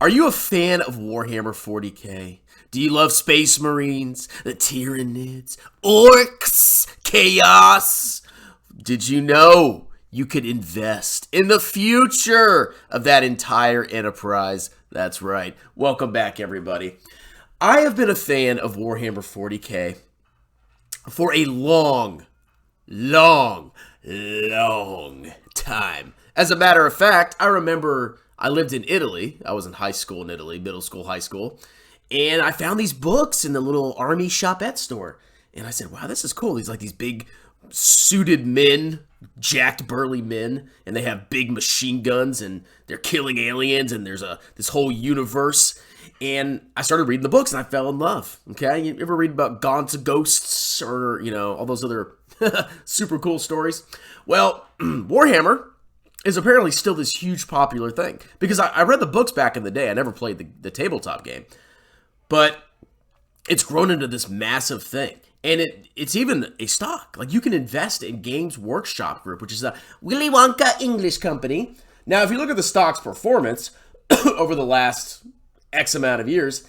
Are you a fan of Warhammer 40k? Do you love Space Marines, the Tyranids, Orcs, Chaos? Did you know you could invest in the future of that entire enterprise? That's right. Welcome back, everybody. I have been a fan of Warhammer 40k for a long time. As a matter of fact, I remember I lived in Italy. I was in high school in Italy, middle school, high school. And I found these books in the little army shopette store. And I said, wow, this is cool. These big suited men, jacked burly men. And they have big machine guns and they're killing aliens. And there's this whole universe. And I started reading the books and I fell in love. Okay, you ever read about Gaunt's Ghosts or, all those other super cool stories? Well, Warhammer is apparently still this huge popular thing. Because I read the books back in the day. I never played the tabletop game. But it's grown into this massive thing. And it's even a stock. Like, you can invest in Games Workshop Group, which is a Willy Wonka English company. Now, if you look at the stock's performance over the last X amount of years,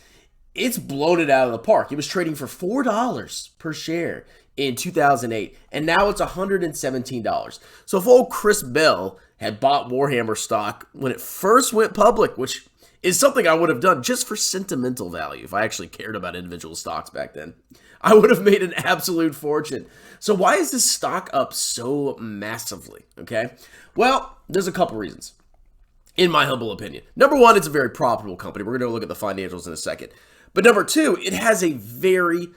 it's blown it out of the park. It was trading for $4 per share in 2008, and now it's $117. So if old Chris Bell had bought Warhammer stock when it first went public, which is something I would have done just for sentimental value if I actually cared about individual stocks back then, I would have made an absolute fortune. So why is this stock up so massively? Okay, well, there's a couple reasons, in my humble opinion. Number one, it's a very profitable company. We're going to look at the financials in a second. But number two, it has a very,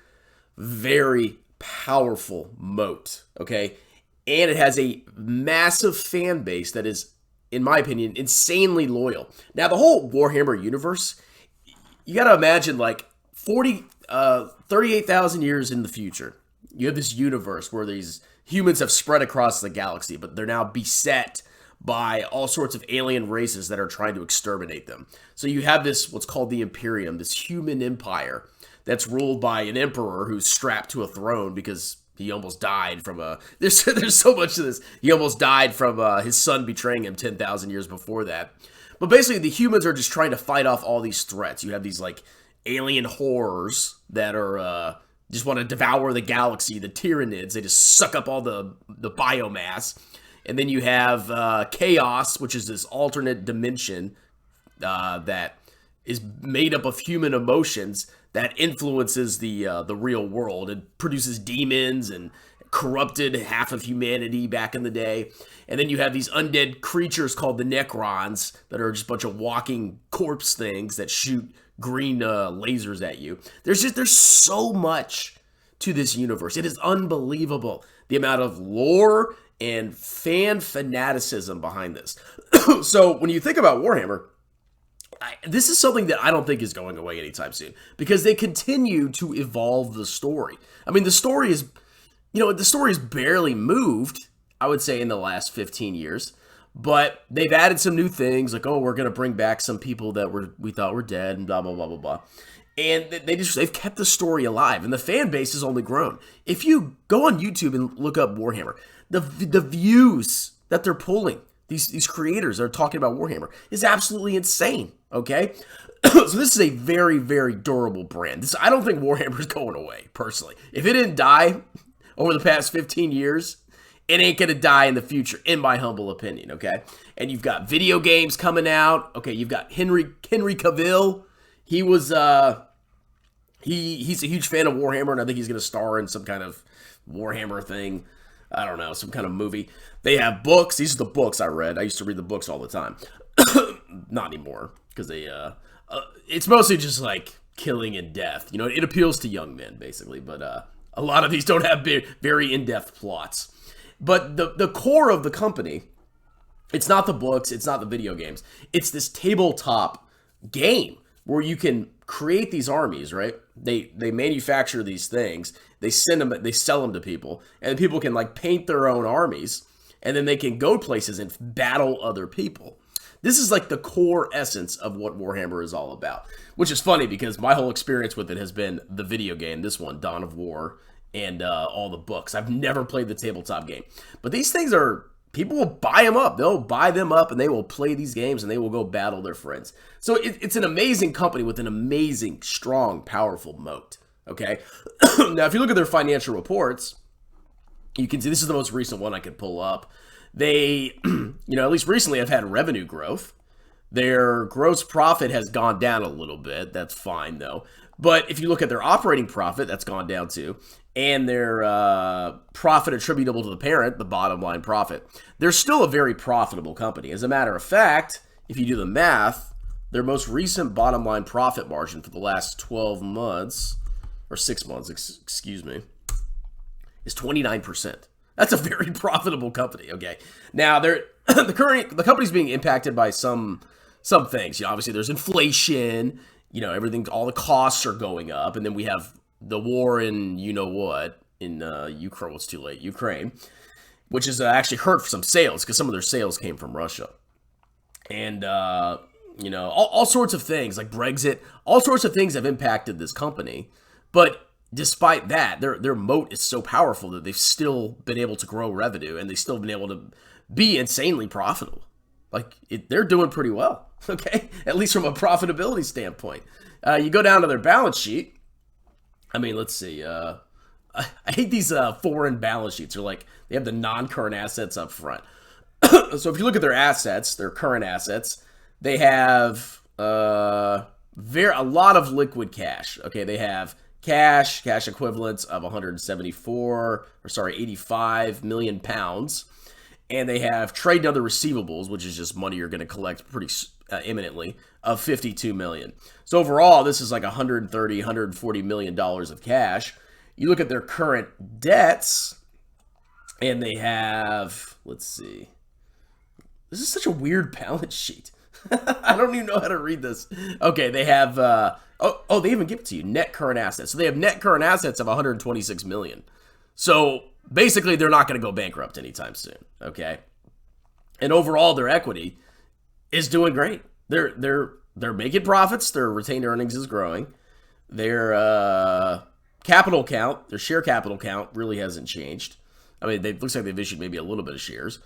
very powerful moat, okay? And it has a massive fan base that is, in my opinion, insanely loyal. Now, the whole Warhammer universe, you got to imagine like 38,000 years in the future. You have this universe where these humans have spread across the galaxy, but they're now beset by all sorts of alien races that are trying to exterminate them. So you have this, what's called the Imperium, this human empire that's ruled by an emperor who's strapped to a throne because he almost died from there's so much to this. He almost died from his son betraying him 10,000 years before that. But basically, the humans are just trying to fight off all these threats. You have these, like, alien horrors that are just want to devour the galaxy, the Tyranids. They just suck up all the biomass. And then you have Chaos, which is this alternate dimension that is made up of human emotions that influences the real world. It produces demons and corrupted half of humanity back in the day. And then you have these undead creatures called the Necrons that are just a bunch of walking corpse things that shoot green lasers at you. There's so much to this universe. It is unbelievable, the amount of lore and fan fanaticism behind this. So when you think about Warhammer, this is something that I don't think is going away anytime soon because they continue to evolve the story. I mean, the story is barely moved, I would say, in the last 15 years, but they've added some new things like, oh, we're going to bring back some people that we thought were dead and blah, blah, blah, blah, blah. And they've kept the story alive, and the fan base has only grown. If you go on YouTube and look up Warhammer, the views that they're pulling, these creators that are talking about Warhammer, is absolutely insane, okay? So this is a very, very durable brand. I don't think Warhammer is going away, personally. If it didn't die over the past 15 years, it ain't going to die in the future, in my humble opinion, okay? And you've got video games coming out. Okay, you've got Henry Cavill. He was, he's a huge fan of Warhammer, and I think he's going to star in some kind of Warhammer thing. I don't know, some kind of movie. They have books. These are the books I read. I used to read the books all the time. Not anymore, because it's mostly just like killing and death. It appeals to young men, basically, but a lot of these don't have very in-depth plots. But the core of the company, it's not the books, it's not the video games. It's this tabletop game where you can create these armies, right? They manufacture these things, they sell them to people, and people can like paint their own armies, and then they can go places and battle other people. This is like the core essence of what Warhammer is all about, which is funny because my whole experience with it has been the video game, this one, Dawn of War, and all the books. I've never played the tabletop game, but these things are people will buy them up. They'll buy them up and they will play these games and they will go battle their friends. So it's an amazing company with an amazing, strong, powerful moat. Okay. Now, if you look at their financial reports, you can see this is the most recent one I could pull up. They, at least recently have had revenue growth. Their gross profit has gone down a little bit. That's fine, though. But if you look at their operating profit, that's gone down too. And their profit attributable to the parent, the bottom line profit, they're still a very profitable company. As a matter of fact, if you do the math, their most recent bottom line profit margin for the last 12 months, or 6 months, excuse me, is 29%. That's a very profitable company, okay? Now, the company's being impacted by some things. Obviously, there's inflation, everything, all the costs are going up, and then we have the war in you-know-what, in Ukraine, well, it's too late, Ukraine, which has actually hurt some sales, because some of their sales came from Russia. And, all sorts of things, like Brexit, all sorts of things have impacted this company, but despite that, their moat is so powerful that they've still been able to grow revenue, and they've still been able to be insanely profitable. Like, they're doing pretty well, okay? At least from a profitability standpoint. You go down to their balance sheet. I mean, let's see. I hate these foreign balance sheets. They're like, they have the non-current assets up front. So if you look at their assets, their current assets, they have a lot of liquid cash. Okay, they have cash equivalents of 85 million pounds. And they have trade and other receivables, which is just money you're going to collect pretty imminently, of 52 million. So overall, this is like 130, 140 million dollars of cash. You look at their current debts, and they have, let's see. This is such a weird balance sheet. I don't even know how to read this. Okay, they have, they even give it to you, net current assets. So they have net current assets of 126 million. So basically, they're not going to go bankrupt anytime soon, okay? And overall, their equity is doing great. They're making profits. Their retained earnings is growing. Their capital count, their share capital count really hasn't changed. I mean, it looks like they've issued maybe a little bit of shares.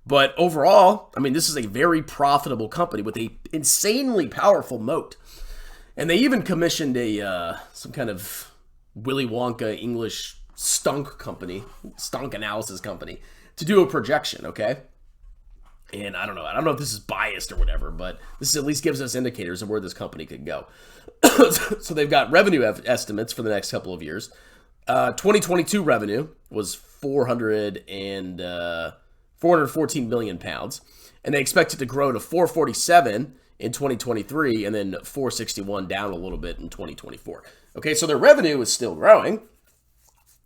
But overall, I mean, this is a very profitable company with a insanely powerful moat. And they even commissioned some kind of Willy Wonka English stunk analysis company, to do a projection, okay? And I don't know if this is biased or whatever, but this at least gives us indicators of where this company could go. So they've got revenue estimates for the next couple of years. 2022 revenue was 414 million pounds, and they expect it to grow to 447 in 2023, and then 461 down a little bit in 2024. Okay, so their revenue is still growing.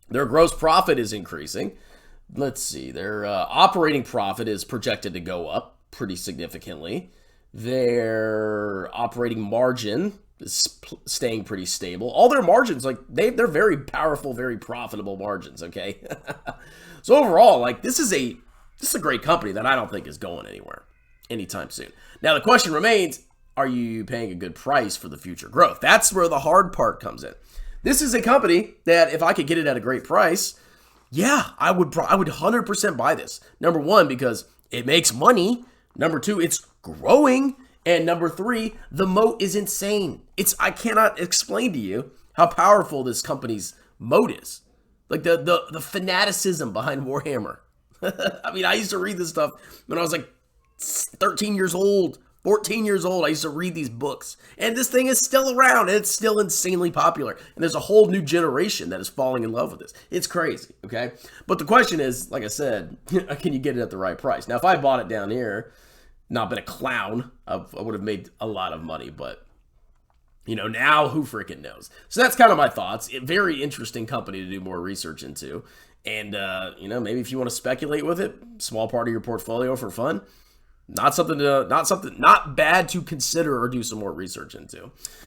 Their gross profit is increasing. Let's see. Their operating profit is projected to go up pretty significantly. Their operating margin is staying pretty stable. All their margins, like they're very powerful, very profitable margins. Okay. So overall, like this is a great company that I don't think is going anywhere anytime soon. Now the question remains: are you paying a good price for the future growth? That's where the hard part comes in. This is a company that if I could get it at a great price, yeah, I would 100% buy this. Number one, because it makes money. Number two, it's growing. And number three, the moat is insane. I cannot explain to you how powerful this company's moat is. Like the fanaticism behind Warhammer. I mean, I used to read this stuff when I was like 13 years old. 14 years old, I used to read these books. And this thing is still around, and it's still insanely popular. And there's a whole new generation that is falling in love with this. It's crazy, okay? But the question is, like I said, can you get it at the right price? Now, if I bought it down here, not been a clown, I would have made a lot of money. But, now who freaking knows? So that's kind of my thoughts. A very interesting company to do more research into. And, maybe if you want to speculate with it, small part of your portfolio for fun, not bad to consider or do some more research into.